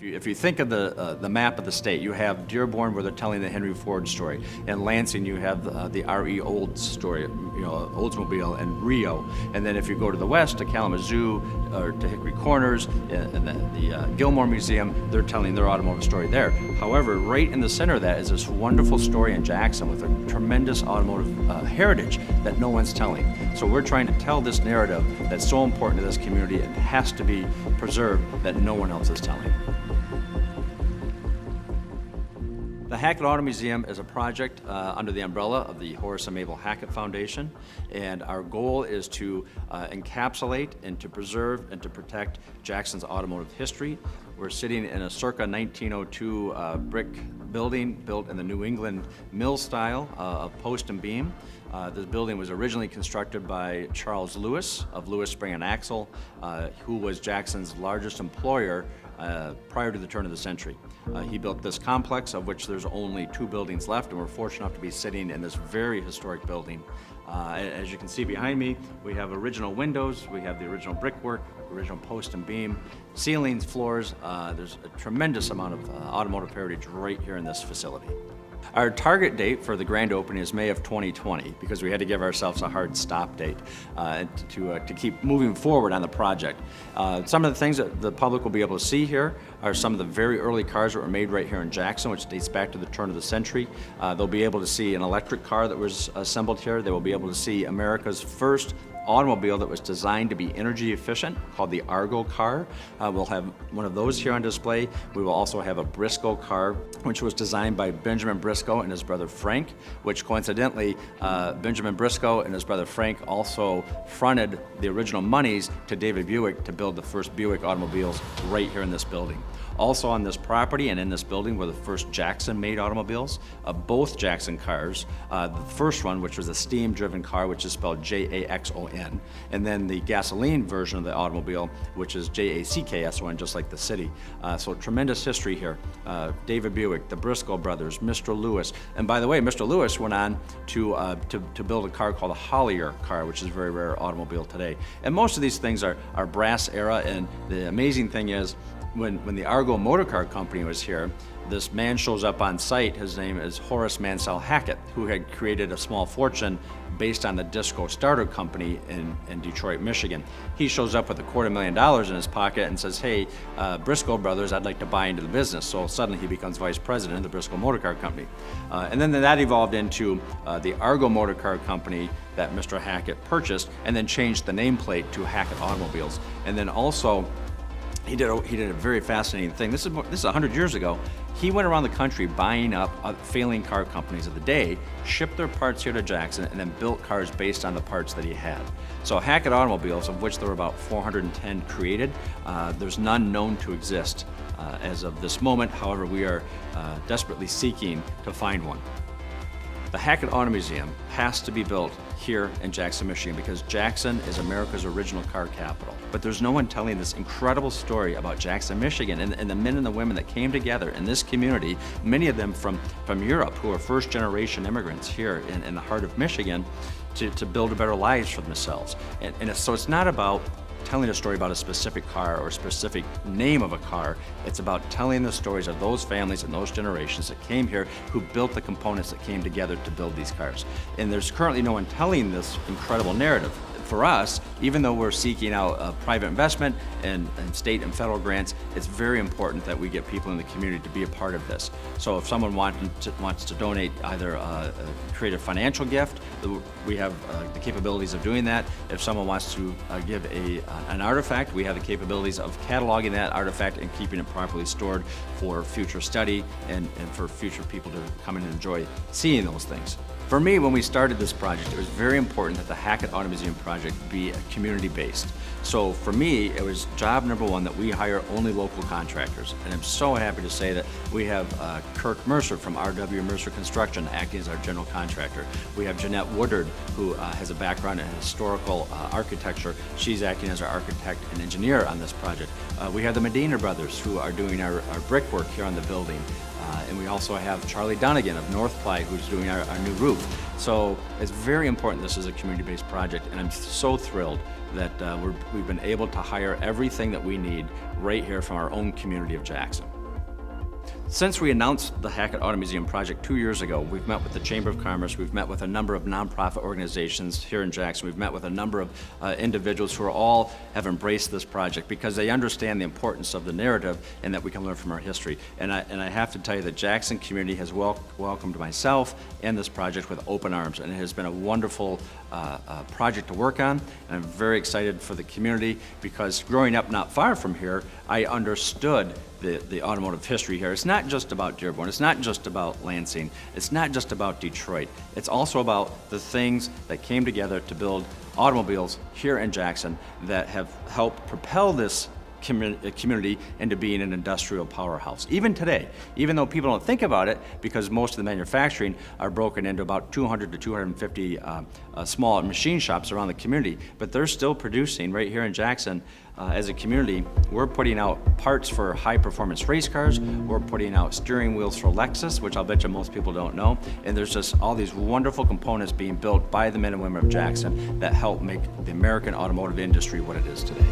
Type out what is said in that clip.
If you think of the map of the state, you have Dearborn, where they're telling the Henry Ford story. In Lansing, you have the R.E. Olds story, Oldsmobile, and Rio. And then if you go to the west, to Kalamazoo, or to Hickory Corners, and the Gilmore Museum, they're telling their automotive story there. However, right in the center of that is this wonderful story in Jackson with a tremendous automotive heritage that no one's telling. So we're trying to tell this narrative that's so important to this community. It has to be preserved, that no one else is telling. The Hackett Auto Museum is a project under the umbrella of the Horace and Mabel Hackett Foundation, and our goal is to encapsulate and to preserve and to protect Jackson's automotive history. We're sitting in a circa 1902 brick building built in the New England mill style of post and beam. This building was originally constructed by Charles Lewis of Lewis Spring and Axle, who was Jackson's largest employer prior to the turn of the century. He built this complex, of which there's only 2 buildings left, and we're fortunate enough to be sitting in this very historic building. As you can see behind me, we have original windows, we have the original brickwork, original post and beam, ceilings, floors. There's a tremendous amount of automotive heritage right here in this facility. Our target date for the grand opening is May of 2020, because we had to give ourselves a hard stop date to keep moving forward on the project. Some of the things that the public will be able to see here are some of the very early cars that were made right here in Jackson, which dates back to the turn of the century. They'll be able to see an electric car that was assembled here. They will be able to see America's first automobile that was designed to be energy efficient, called the Argo car. We'll have one of those here on display. We will also have a Briscoe car, which was designed by Benjamin Briscoe and his brother Frank, which coincidentally, Benjamin Briscoe and his brother Frank also fronted the original monies to David Buick to build the first Buick automobiles right here in this building. Also on this property and in this building were the first Jackson-made automobiles, both Jackson cars. The first one, which was a steam-driven car, which is spelled Jaxon, and then the gasoline version of the automobile, which is Jackson, just like the city. So tremendous history here. David Buick, the Briscoe brothers, Mr. Lewis, and by the way, Mr. Lewis went on to build a car called a Hollier car, which is a very rare automobile today. And most of these things are brass era, and the amazing thing is, when the Argo Motor Car Company was here, this man shows up on site. His name is Horace Mansell Hackett, who had created a small fortune based on the Disco Starter Company in Detroit, Michigan. He shows up with $250,000 in his pocket and says, hey, Briscoe brothers, I'd like to buy into the business. So suddenly he becomes vice president of the Briscoe Motor Car Company. And then that evolved into the Argo Motor Car Company that Mr. Hackett purchased, and then changed the nameplate to Hackett Automobiles. And then also, he did a very fascinating thing. This is 100 years ago. He went around the country buying up failing car companies of the day, shipped their parts here to Jackson, and then built cars based on the parts that he had. So Hackett Automobiles, of which there were about 410 created, there's none known to exist as of this moment. However, we are desperately seeking to find one. The Hackett Auto Museum has to be built here in Jackson, Michigan, because Jackson is America's original car capital. But there's no one telling this incredible story about Jackson, Michigan, and the men and the women that came together in this community, many of them from Europe, who are first-generation immigrants here in the heart of Michigan, to build better lives for themselves. So it's not about telling a story about a specific car or a specific name of a car. It's about telling the stories of those families and those generations that came here, who built the components that came together to build these cars. And there's currently no one telling this incredible narrative. For us, even though we're seeking out private investment and state and federal grants, it's very important that we get people in the community to be a part of this. So if someone wants to donate, either create a financial gift, we have the capabilities of doing that. If someone wants to give an artifact, we have the capabilities of cataloging that artifact and keeping it properly stored for future study and for future people to come in and enjoy seeing those things. For me, when we started this project, it was very important that the Hackett Auto Museum project be community-based. So for me, it was job number one that we hire only local contractors. And I'm so happy to say that we have Kirk Mercer from R.W. Mercer Construction acting as our general contractor. We have Jeanette Woodard, who has a background in historical architecture. She's acting as our architect and engineer on this project. We have the Medina brothers, who are doing our brickwork here on the building. And we also have Charlie Donegan of North Ply, who's doing our new roof. So it's very important this is a community-based project, and I'm so thrilled that we've been able to hire everything that we need right here from our own community of Jackson. Since we announced the Hackett Auto Museum project 2 years ago, we've met with the Chamber of Commerce, we've met with a number of nonprofit organizations here in Jackson, we've met with a number of individuals who all have embraced this project because they understand the importance of the narrative and that we can learn from our history. And I have to tell you that Jackson community has welcomed myself and this project with open arms, and it has been a wonderful project to work on, and I'm very excited for the community because growing up not far from here, I understood the automotive history here. It's not just about Dearborn, it's not just about Lansing, it's not just about Detroit. It's also about the things that came together to build automobiles here in Jackson that have helped propel this community into being an industrial powerhouse. Even today, even though people don't think about it because most of the manufacturing are broken into about 200 to 250 small machine shops around the community, but they're still producing right here in Jackson. As a community, we're putting out parts for high-performance race cars, we're putting out steering wheels for Lexus, which I'll bet you most people don't know, and there's just all these wonderful components being built by the men and women of Jackson that help make the American automotive industry what it is today.